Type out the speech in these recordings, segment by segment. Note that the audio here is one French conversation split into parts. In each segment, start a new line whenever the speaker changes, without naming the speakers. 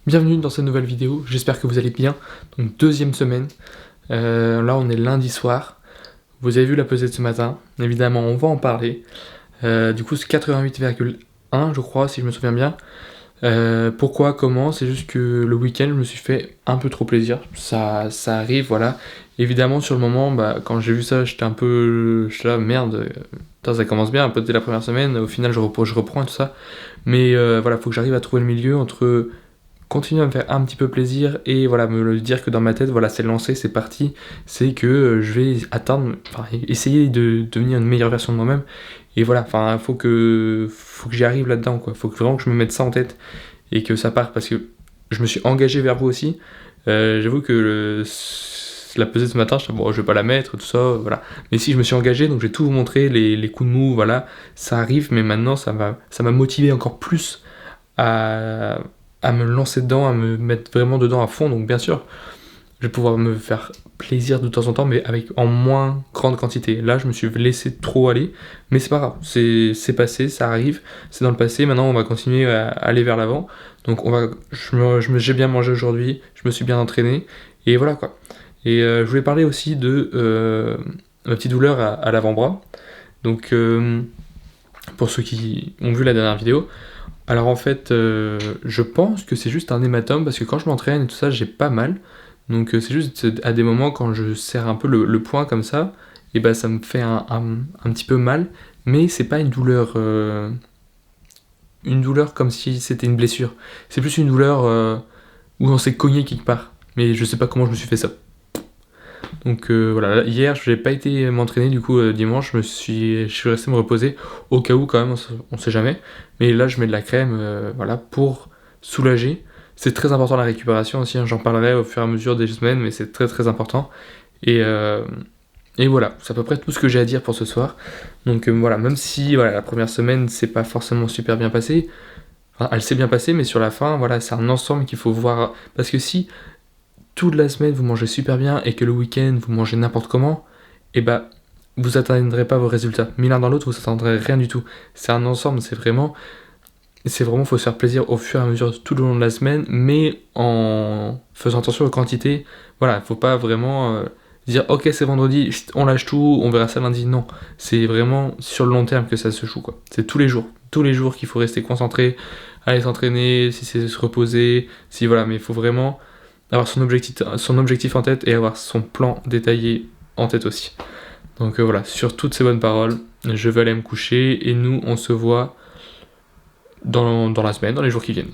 Bienvenue dans cette nouvelle vidéo, j'espère que vous allez bien. Donc deuxième semaine, là on est lundi soir. Vous avez vu la pesée de ce matin, évidemment on va en parler. Du coup c'est 88,1 je crois si je me souviens bien. Pourquoi, comment? C'est juste que le week-end je me suis fait un peu trop plaisir, ça arrive, voilà. Évidemment sur le moment, quand j'ai vu ça j'étais là, merde, putain, ça commence bien, un peu dès la première semaine, au final je reprends et tout ça. Mais voilà, faut que j'arrive à trouver le milieu entre continuer à me faire un petit peu plaisir et voilà, me le dire que dans ma tête, voilà, c'est lancé, c'est parti, c'est que je vais essayer de devenir une meilleure version de moi-même. Et voilà, enfin, faut que j'y arrive là-dedans, quoi. Faut que vraiment que je me mette ça en tête et que ça parte parce que je me suis engagé vers vous aussi. J'avoue que la pesée ce matin, bon, je vais pas la mettre, tout ça, voilà. Mais si je me suis engagé, donc je vais tout vous montrer, les coups de mou, voilà, ça arrive, mais maintenant ça m'a motivé encore plus à me lancer dedans, à me mettre vraiment dedans à fond. Donc bien sûr, je vais pouvoir me faire plaisir de temps en temps, mais en moins grande quantité. Là, je me suis laissé trop aller, mais c'est pas grave, c'est passé, ça arrive, c'est dans le passé. Maintenant, on va continuer à aller vers l'avant. Donc j'ai bien mangé aujourd'hui, je me suis bien entraîné, et voilà quoi. Et je voulais parler aussi de ma petite douleur à l'avant-bras. Donc pour ceux qui ont vu la dernière vidéo, alors en fait, je pense que c'est juste un hématome parce que quand je m'entraîne et tout ça, j'ai pas mal. Donc c'est juste à des moments quand je serre un peu le poing comme ça, et ben ça me fait un petit peu mal, mais c'est pas une douleur comme si c'était une blessure. C'est plus une douleur où on s'est cogné quelque part. Mais je sais pas comment je me suis fait ça. Donc voilà, là, hier je n'ai pas été m'entraîner, du coup dimanche je suis resté me reposer au cas où quand même, on sait jamais. Mais là je mets de la crème voilà, pour soulager. C'est très important la récupération aussi, hein, j'en parlerai au fur et à mesure des semaines, mais c'est très très important. Et voilà, c'est à peu près tout ce que j'ai à dire pour ce soir. Donc voilà, même si voilà, la première semaine c'est pas forcément super bien passé, enfin, elle s'est bien passée, mais sur la fin, voilà, c'est un ensemble qu'il faut voir. Parce que si toute la semaine vous mangez super bien et que le week-end vous mangez n'importe comment, et vous atteindrez pas vos résultats. Mis l'un dans l'autre, vous atteindrez rien du tout. C'est un ensemble, c'est vraiment, faut se faire plaisir au fur et à mesure tout le long de la semaine, mais en faisant attention aux quantités. Voilà, faut pas vraiment dire ok c'est vendredi, on lâche tout, on verra ça lundi. Non, c'est vraiment sur le long terme que ça se joue, quoi. C'est tous les jours qu'il faut rester concentré, aller s'entraîner, si c'est se reposer, si voilà, mais il faut vraiment avoir son objectif en tête et avoir son plan détaillé en tête aussi. Donc voilà, sur toutes ces bonnes paroles, je vais aller me coucher et nous on se voit dans la semaine, dans les jours qui viennent.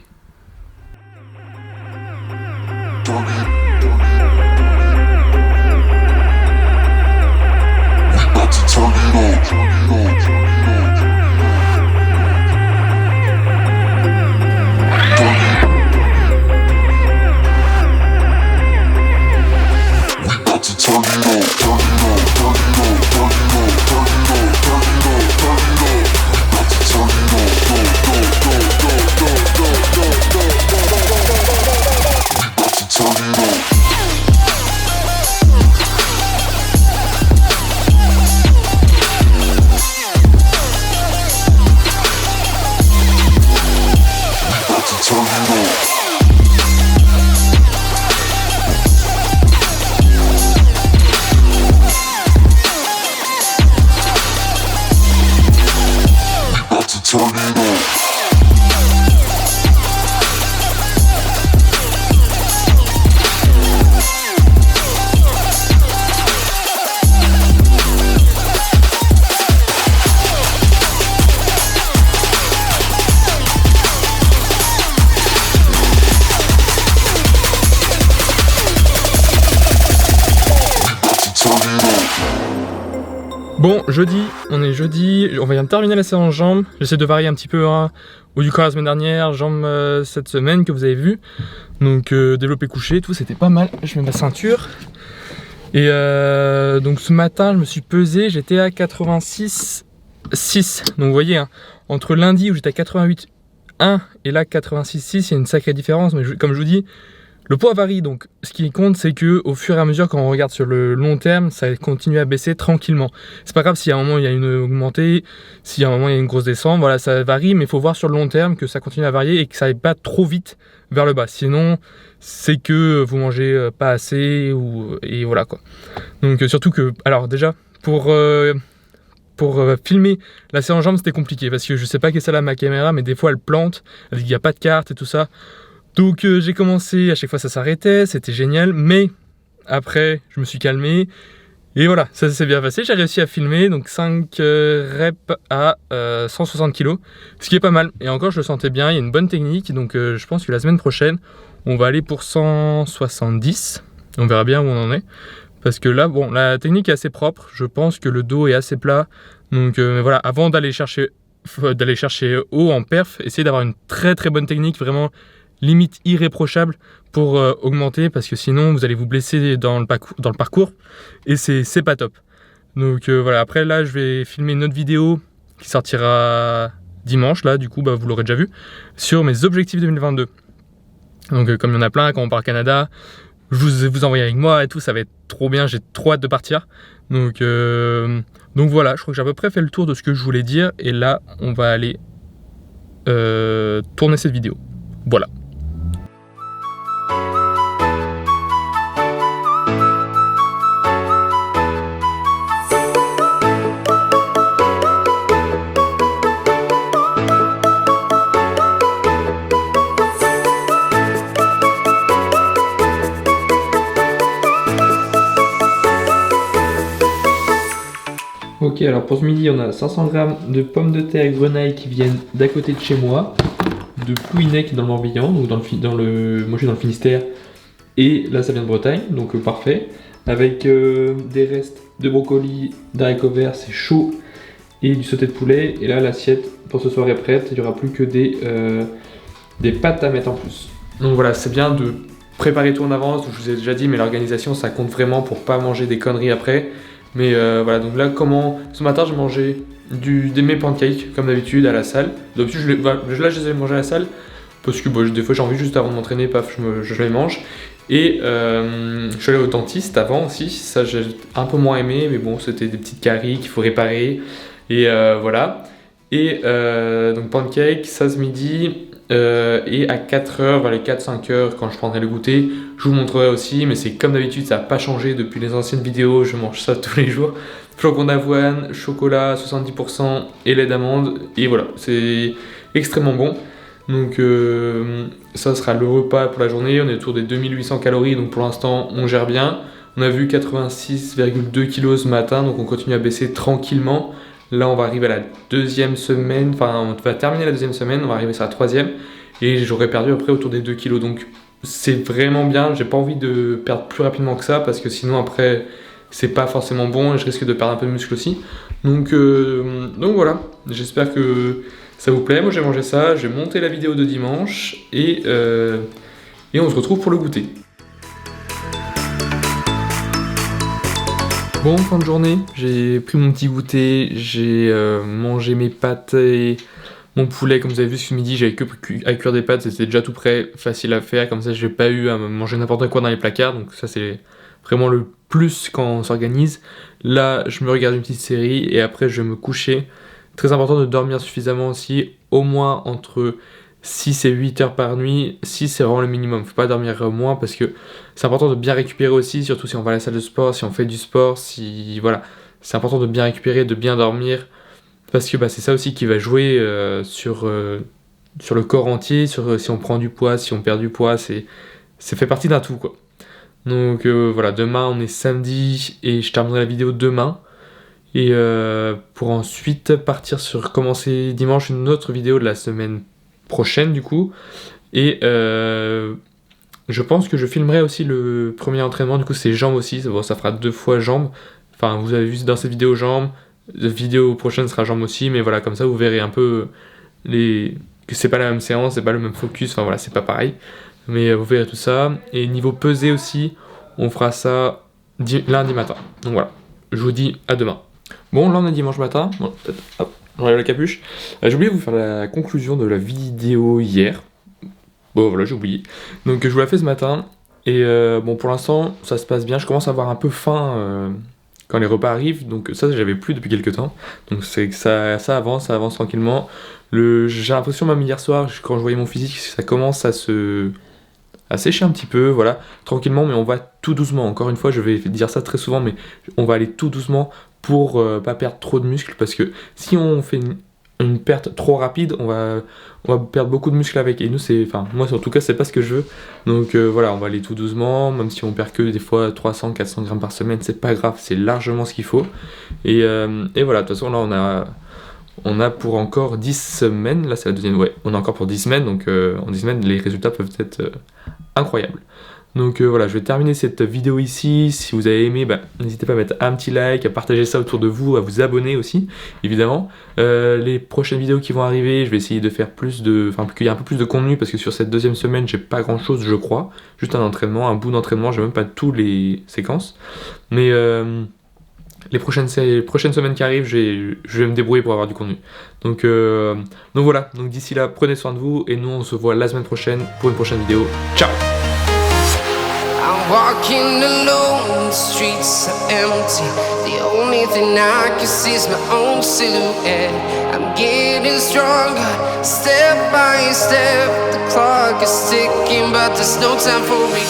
Bon, on est jeudi, on vient de terminer la séance jambes. J'essaie de varier un petit peu, hein, au du corps la semaine dernière, jambes cette semaine que vous avez vu. Donc développé couché, tout, c'était pas mal. Je mets ma ceinture. Et donc ce matin, je me suis pesé, j'étais à 86,6. Donc vous voyez, hein, entre lundi où j'étais à 88,1 et là 86,6, il y a une sacrée différence. Mais comme je vous dis, le poids varie, donc ce qui compte, c'est que au fur et à mesure, quand on regarde sur le long terme, ça continue à baisser tranquillement. C'est pas grave s'il y a un moment il y a une augmentée, s'il y a un moment il y a une grosse descente, voilà, ça varie, mais il faut voir sur le long terme que ça continue à varier et que ça aille pas trop vite vers le bas. Sinon, c'est que vous mangez pas assez et voilà quoi. Donc surtout que, alors déjà, pour filmer la séance jambes, c'était compliqué parce que je sais pas qu'est-ce qu'elle a ma caméra, mais des fois elle plante, elle dit qu'il n'y a pas de carte et tout ça. Donc j'ai commencé, à chaque fois ça s'arrêtait, c'était génial, mais après je me suis calmé et voilà, ça s'est bien passé. J'ai réussi à filmer donc 5 reps à 160 kg, ce qui est pas mal. Et encore, je le sentais bien, il y a une bonne technique, donc je pense que la semaine prochaine, on va aller pour 170. On verra bien où on en est. Parce que là, bon, la technique est assez propre. Je pense que le dos est assez plat. Donc voilà, avant d'aller chercher haut en perf, essayez d'avoir une très très bonne technique, vraiment limite irréprochable pour augmenter, parce que sinon vous allez vous blesser dans le parcours et c'est pas top. Donc voilà, après là je vais filmer une autre vidéo qui sortira dimanche, là du coup bah, vous l'aurez déjà vu, sur mes objectifs 2022. Donc comme il y en a plein, quand on part au Canada, je vous envoyer avec moi et tout, ça va être trop bien, j'ai trop hâte de partir. Donc voilà, je crois que j'ai à peu près fait le tour de ce que je voulais dire, et là on va aller tourner cette vidéo. Voilà. Ok, alors pour ce midi, on a 500 g de pommes de terre grenaille qui viennent d'à côté de chez moi, de Plouhinec qui est dans le Morbihan, donc moi je suis dans le Finistère, et là ça vient de Bretagne, donc parfait, avec des restes de brocolis, d'haricots verts, c'est chaud, et du sauté de poulet, et là l'assiette pour ce soir est prête, il n'y aura plus que des pâtes à mettre en plus. Donc voilà, c'est bien de préparer tout en avance, je vous ai déjà dit, mais l'organisation ça compte vraiment pour pas manger des conneries après. Mais voilà, donc là, ce matin, j'ai mangé mes pancakes, comme d'habitude, à la salle. D'habitude, là, je les ai mangés à la salle, parce que des fois, j'ai envie juste avant de m'entraîner, paf, je les mange. Et je suis allé au dentiste avant aussi, ça j'ai un peu moins aimé, mais bon, c'était des petites caries qu'il faut réparer. Et voilà. Et donc pancakes, ça ce midi. Et à 4h, vers les 4-5h, quand je prendrai le goûter, je vous montrerai aussi, mais c'est comme d'habitude, ça n'a pas changé depuis les anciennes vidéos, je mange ça tous les jours. Flocons d'avoine, chocolat 70% et lait d'amande, et voilà, c'est extrêmement bon. Donc ça sera le repas pour la journée, on est autour des 2800 calories, donc pour l'instant on gère bien. On a vu 86,2 kg ce matin, donc on continue à baisser tranquillement. Là, on va arriver à la deuxième semaine, enfin, on va terminer la deuxième semaine, on va arriver sur la troisième, et j'aurais perdu après autour des 2 kilos. Donc, c'est vraiment bien. J'ai pas envie de perdre plus rapidement que ça, parce que sinon, après, c'est pas forcément bon, et je risque de perdre un peu de muscle aussi. Donc voilà, j'espère que ça vous plaît. Moi, j'ai mangé ça, j'ai monté la vidéo de dimanche, et on se retrouve pour le goûter. Bon, fin de journée, j'ai pris mon petit goûter, j'ai mangé mes pâtes et mon poulet. Comme vous avez vu ce midi, j'avais que à cuire des pâtes, c'était déjà tout prêt, facile à faire, comme ça j'ai pas eu à manger n'importe quoi dans les placards, donc ça c'est vraiment le plus quand on s'organise. Là, je me regarde une petite série et après je vais me coucher. Très important de dormir suffisamment aussi, au moins entre 6 et 8 heures par nuit. 6 c'est vraiment le minimum, faut pas dormir moins parce que c'est important de bien récupérer aussi, surtout si on va à la salle de sport, si on fait du sport, voilà, c'est important de bien récupérer, de bien dormir, parce que c'est ça aussi qui va jouer sur le corps entier, sur si on prend du poids, si on perd du poids, c'est fait partie d'un tout quoi. Donc voilà, demain on est samedi et je terminerai la vidéo demain. Et pour ensuite commencer dimanche une autre vidéo de la semaine prochaine du coup. Et je pense que je filmerai aussi le premier entraînement, du coup c'est jambes aussi, bon, ça fera 2 fois jambes. Enfin vous avez vu dans cette vidéo jambes, la vidéo prochaine sera jambes aussi, mais voilà, comme ça vous verrez un peu que c'est pas la même séance, c'est pas le même focus, enfin voilà, c'est pas pareil. Mais vous verrez tout ça. Et niveau pesée aussi, on fera ça lundi matin. Donc voilà, je vous dis à demain. Bon, là on est dimanche matin, bon, peut-être, hop, j'enlève la capuche. J'ai oublié de vous faire la conclusion de la vidéo hier. Bon voilà, j'ai oublié. Donc je vous la fais ce matin. Et bon, pour l'instant, ça se passe bien. Je commence à avoir un peu faim quand les repas arrivent. Donc ça, j'avais plus depuis quelques temps. Donc c'est que ça avance tranquillement. J'ai l'impression même hier soir, quand je voyais mon physique, ça commence à sécher un petit peu, voilà, tranquillement, mais on va tout doucement. Encore une fois, je vais dire ça très souvent, mais on va aller tout doucement pour pas perdre trop de muscles, parce que si on fait une perte trop rapide, on va perdre beaucoup de muscles avec. Et nous, moi en tout cas, c'est pas ce que je veux. Donc voilà, on va aller tout doucement, même si on perd que des fois 300-400 grammes par semaine, c'est pas grave, c'est largement ce qu'il faut. Et voilà, de toute façon, là, on a pour encore 10 semaines, là c'est la deuxième, ouais, on a encore pour 10 semaines, donc en 10 semaines, les résultats peuvent être incroyables. Donc voilà, je vais terminer cette vidéo ici. Si vous avez aimé, n'hésitez pas à mettre un petit like, à partager ça autour de vous, à vous abonner aussi, évidemment. Les prochaines vidéos qui vont arriver, je vais essayer de faire qu'il y ait un peu plus de contenu, parce que sur cette deuxième semaine, j'ai pas grand chose, je crois. Juste un bout d'entraînement, j'ai même pas tous les séquences. Mais les prochaines semaines qui arrivent, je vais me débrouiller pour avoir du contenu. Donc voilà, donc d'ici là, prenez soin de vous, et nous on se voit la semaine prochaine pour une prochaine vidéo. Ciao!
I'm walking alone, the streets are empty. The only thing I can see is my own silhouette. I'm getting stronger, step by step. The clock is ticking, but there's no time for me.